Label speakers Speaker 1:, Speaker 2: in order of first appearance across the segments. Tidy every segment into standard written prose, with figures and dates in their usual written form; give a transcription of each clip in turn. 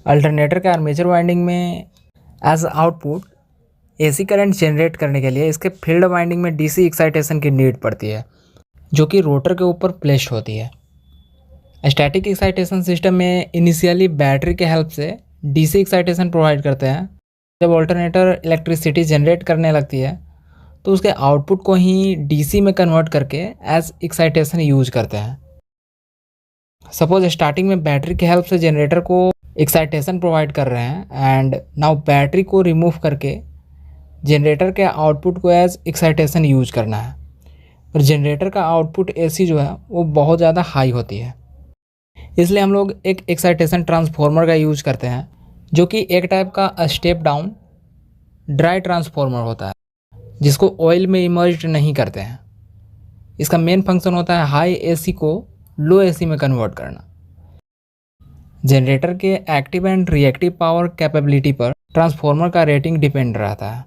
Speaker 1: Alternator के armature winding में as output AC current generate करने के लिए इसके फील्ड वाइंडिंग में डीसी एक्साइटेशन की नीड पड़ती है, जो कि रोटर के ऊपर प्लेस्ड होती है। स्टैटिक एक्साइटेशन सिस्टम में इनिशियली बैटरी के हेल्प से डीसी एक्साइटेशन प्रोवाइड करते हैं। जब अल्टरनेटर इलेक्ट्रिसिटी जनरेट करने लगती है तो उसके आउटपुट को ही डीसी में कन्वर्ट करके एज एक्साइटेशन यूज करते हैं। सपोज स्टार्टिंग में बैटरी के हेल्प से जनरेटर को एक्साइटेशन प्रोवाइड कर रहे हैं एंड नाउ बैटरी को रिमूव करके जनरेटर के आउटपुट को एज एक्साइटेशन यूज करना है। पर जनरेटर का आउटपुट एसी जो है वो बहुत ज़्यादा हाई होती है, इसलिए हम लोग एक एक्साइटेशन ट्रांसफार्मर का यूज करते हैं, जो कि एक टाइप का स्टेप डाउन ड्राई ट्रांसफार्मर होता है, जिसको ऑयल में इमर्ज्ड नहीं करते हैं। इसका मेन फंक्शन होता है हाई एसी को लो एसी में कन्वर्ट करना। जनरेटर के active and reactive power capability पर ट्रांसफार्मर का रेटिंग डिपेंड रहता है।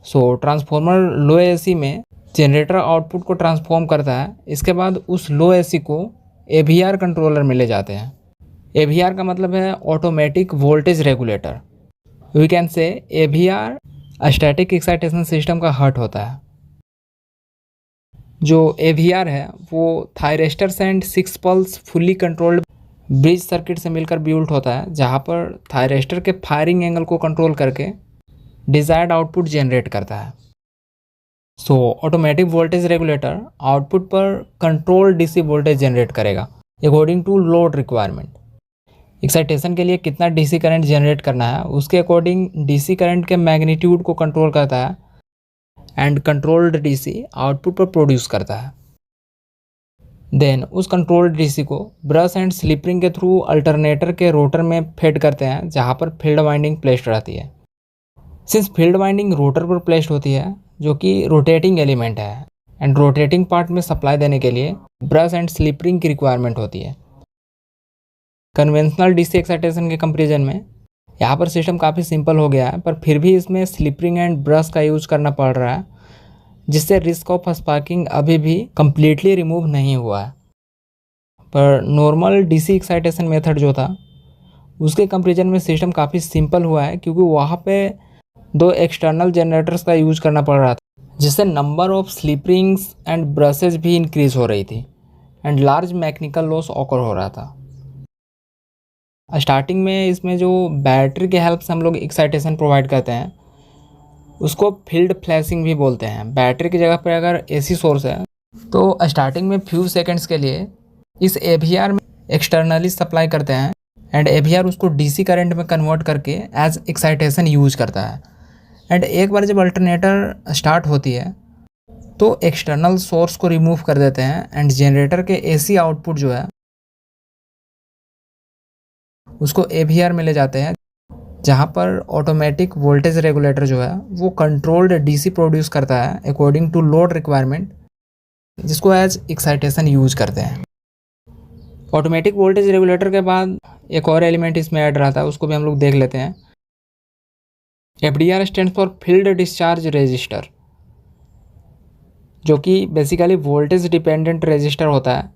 Speaker 1: सो ट्रांसफार्मर लो एसी में जनरेटर आउटपुट को ट्रांसफॉर्म करता है। इसके बाद उस लो एसी को एवीआर कंट्रोलर में ले जाते हैं। एवीआर का मतलब है automatic voltage regulator. We can say AVR static excitation system का हार्ट होता है। जो एवीआर है वो thyristors and 6 pulse fully controlled bridge circuit से मिलकर बिल्ट होता है, जहाँ पर थायरेस्टर के फायरिंग एंगल को कंट्रोल करके डिजायर्ड आउटपुट जनरेट करता है। So automatic voltage regulator output पर कंट्रोल डीसी वोल्टेज जनरेट करेगा according to load requirement. Excitation के लिए कितना डीसी करंट जनरेट करना है उसके अकॉर्डिंग डीसी करंट के मैग्नीट्यूड को कंट्रोल करता है एंड कंट्रोल्ड डीसी आउटपुट पर प्रोड्यूस करता है। देन उस कंट्रोल्ड डीसी को ब्रश एंड स्लिप रिंग के थ्रू अल्टरनेटर के रोटर में फेड करते हैं, जहाँ पर फील्ड वाइंडिंग प्लेस्ड रहती है। सिंस फील्ड वाइंडिंग रोटर पर प्लेस्ड होती है, जो कि रोटेटिंग एलिमेंट है, एंड रोटेटिंग पार्ट में सप्लाई देने के लिए ब्रश एंड स्लिप रिंग की रिक्वायरमेंट होती है। कन्वेंशनल डीसी एक्साइटेशन के कंपैरिजन में यहाँ पर सिस्टम काफ़ी सिंपल हो गया है, पर फिर भी इसमें स्लिप रिंग एंड ब्रश का यूज करना पड़ रहा है, जिससे रिस्क ऑफ स्पार्किंग अभी भी कंप्लीटली रिमूव नहीं हुआ है। पर नॉर्मल डीसी एक्साइटेशन मेथड जो था उसके कंपैरिजन में सिस्टम काफ़ी सिंपल हुआ है, क्योंकि वहाँ पे 2 एक्सटर्नल जनरेटर्स का यूज करना पड़ रहा था, जिससे number of slip rings and brushes भी इंक्रीज हो रही थी and large mechanical loss occur हो रहा था। स्टार्टिंग में इसमें जो बैटरी के हेल्प से हम लोग एक्साइटेशन प्रोवाइड करते हैं उसको फील्ड फ्लैशिंग भी बोलते हैं। बैटरी की जगह पर अगर एसी सोर्स है तो स्टार्टिंग में फ्यू सेकंड्स के लिए इस एवीआर में एक्सटर्नली सप्लाई करते हैं एंड एवीआर उसको डीसी करंट में कन्वर्ट करके एज एक्साइटेशन यूज करता है। एंड एक बार जब अल्टरनेटर स्टार्ट होती है तो एक्सटर्नल सोर्स को रिमूव कर देते हैं एंड जनरेटर के एसी आउटपुट जो है उसको एवीआर में ले जाते हैं, जहाँ पर ऑटोमेटिक वोल्टेज रेगुलेटर जो है वो कंट्रोल्ड डीसी प्रोड्यूस करता है अकॉर्डिंग टू लोड रिक्वायरमेंट, जिसको एज एक्साइटेशन यूज करते हैं। ऑटोमेटिक वोल्टेज रेगुलेटर के बाद एक और एलिमेंट इसमें ऐड रहता है, उसको भी हम लोग देख लेते हैं। FDR stand for field discharge resistor, जो कि बेसिकली वोल्टेज डिपेंडेंट रेजिस्टर होता है।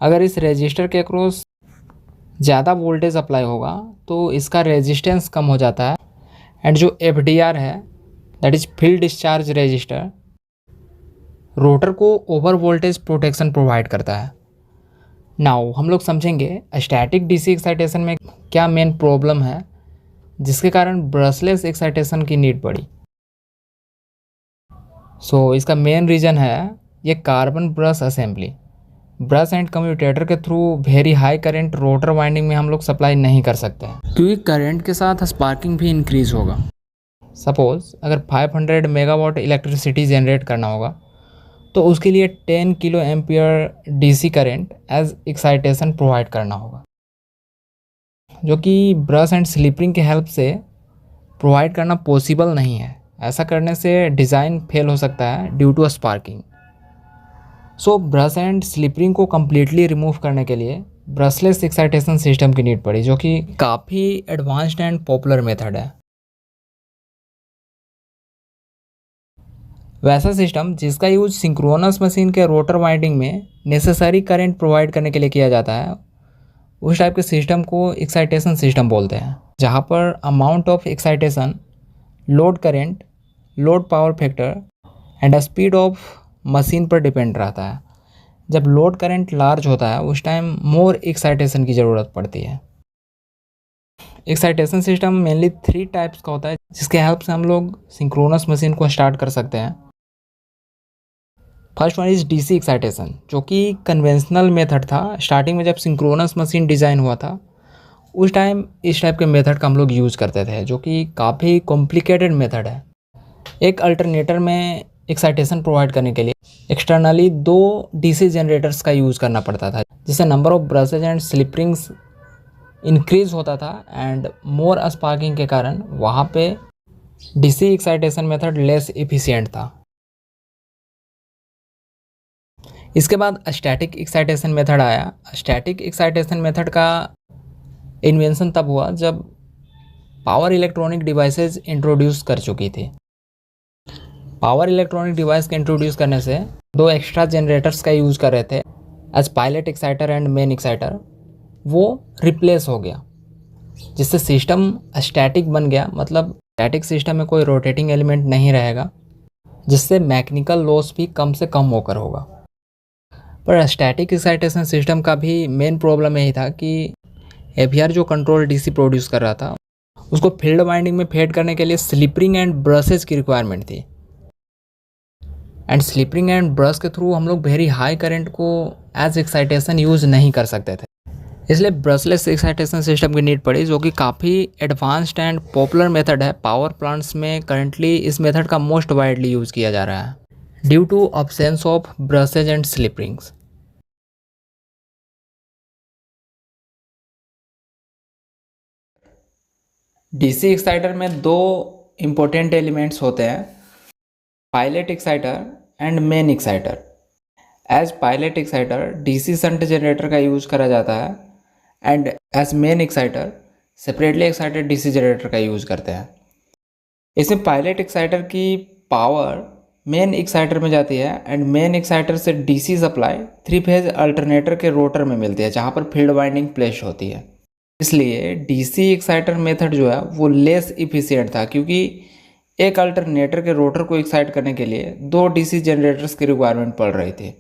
Speaker 1: अगर इस रेजिस्टर के अक्रॉस ज़्यादा वोल्टेज अप्लाई होगा तो इसका रेजिस्टेंस कम हो जाता है एंड जो FDR है that is field discharge resistor rotor को ओवर वोल्टेज प्रोटेक्शन प्रोवाइड करता है। नाउ हम लोग समझेंगे स्टैटिक डीसी एक्साइटेशन में क्या मेन प्रॉब्लम है जिसके कारण ब्रशलेस एक्साइटेशन की नीड पड़ी। सो इसका मेन रीज़न है ये carbon brush assembly. Brush and commutator के through very high current rotor winding में हम लोग सप्लाई नहीं कर सकते हैं, क्योंकि करंट के साथ स्पार्किंग भी इंक्रीज होगा। सपोज अगर 500 मेगावाट इलेक्ट्रिसिटी जनरेट करना होगा तो उसके लिए 10 kilo ampere DC current as excitation provide करना होगा, जो कि ब्रश एंड स्लिपरिंग के हेल्प से प्रोवाइड करना पॉसिबल नहीं है। ऐसा करने से डिज़ाइन फेल हो सकता है due to sparking. So brush and slip ring को कम्प्लीटली रिमूव करने के लिए ब्रशलेस एक्साइटेशन सिस्टम की नीड पड़ी, जो कि काफ़ी एडवांस्ड एंड पॉपुलर मेथड है। वैसा सिस्टम जिसका यूज सिंक्रोनस मशीन के रोटर वाइंडिंग में नेसेसरी करंट प्रोवाइड करने के लिए किया जाता है उस टाइप के सिस्टम को एक्साइटेशन सिस्टम बोलते हैं, जहाँ पर amount of excitation, load current, load power factor and speed of machine पर डिपेंड रहता है। जब लोड करंट लार्ज होता है उस टाइम मोर एक्साइटेशन की ज़रूरत पड़ती है। एक्साइटेशन सिस्टम मेनली 3 टाइप्स का होता है, जिसके हेल्प से हम लोग सिंक्रोनस मशीन को स्टार्ट कर सकते हैं। First one is DC excitation, जो कि कन्वेंशनल मेथड था। स्टार्टिंग में जब सिंक्रोनस मशीन डिज़ाइन हुआ था उस टाइम इस टाइप के मेथड का हम लोग यूज़ करते थे, जो कि काफ़ी कॉम्प्लिकेटेड मेथड है। एक अल्टरनेटर में एक्साइटेशन प्रोवाइड करने के लिए एक्सटर्नली 2 डीसी जनरेटर्स का यूज़ करना पड़ता था, जिससे number of brushes and slip rings increase होता था एंड मोर स्पार्किंग के कारण वहाँ पे DC excitation method less efficient था। इसके बाद स्टैटिक एक्साइटेशन मेथड आया। स्टैटिक एक्साइटेशन मेथड का इन्वेंशन तब हुआ जब पावर इलेक्ट्रॉनिक डिवाइसेस इंट्रोड्यूस कर चुकी थी। पावर इलेक्ट्रॉनिक डिवाइस के इंट्रोड्यूस करने से 2 एक्स्ट्रा जनरेटर्स का यूज़ कर रहे थे as pilot exciter and main exciter, वो रिप्लेस हो गया, जिससे सिस्टम स्टैटिक बन गया। मतलब स्टैटिक सिस्टम में कोई रोटेटिंग एलिमेंट नहीं रहेगा, जिससे मैकेनिकल लॉस भी कम से कम होकर होगा। पर स्टैटिक एक्साइटेशन सिस्टम का भी मेन प्रॉब्लम यही था कि एवीआर जो कंट्रोल डीसी प्रोड्यूस कर रहा था उसको फील्ड वाइंडिंग में फेड करने के लिए स्लिपरिंग एंड ब्रशेज की रिक्वायरमेंट थी, एंड स्लिपरिंग एंड ब्रश के थ्रू हम लोग वेरी हाई करंट को एज एक्साइटेशन यूज़ नहीं कर सकते थे। इसलिए ब्रशलेस एक्साइटेशन सिस्टम की नीड पड़ी, जो कि काफ़ी एडवांस्ड एंड पॉपुलर मेथड है। पावर प्लांट्स में करंटली इस मेथड का मोस्ट वाइडली यूज़ किया जा रहा है due to absence of brushes and slip rings. DC exciter में 2 इम्पोर्टेंट एलिमेंट्स होते हैं, pilot exciter and main exciter. As pilot exciter DC shunt generator का यूज़ करा जाता है and as main exciter separately excited DC generator का use करते हैं। इसमें पायलट एक्साइटर की पावर मेन एक्साइटर में जाती है एंड मेन एक्साइटर से डीसी सप्लाई 3 फेज अल्टरनेटर के रोटर में मिलती है, जहाँ पर फील्ड वाइंडिंग प्लेस होती है। इसलिए डीसी एक्साइटर मेथड जो है वो लेस इफिशिएंट था, क्योंकि एक अल्टरनेटर के रोटर को एक्साइट करने के लिए 2 डीसी जनरेटर्स की रिक्वायरमेंट पड़ रही थी।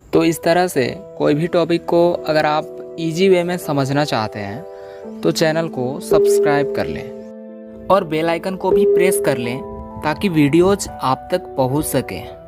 Speaker 1: तो इस तरह से कोई भी टॉपिक को अगर आप इजी वे में समझना चाहते हैं तो चैनल को सब्सक्राइब कर लें और बेल आइकन को भी प्रेस कर लें, ताकि वीडियोज आप तक पहुंच सकें।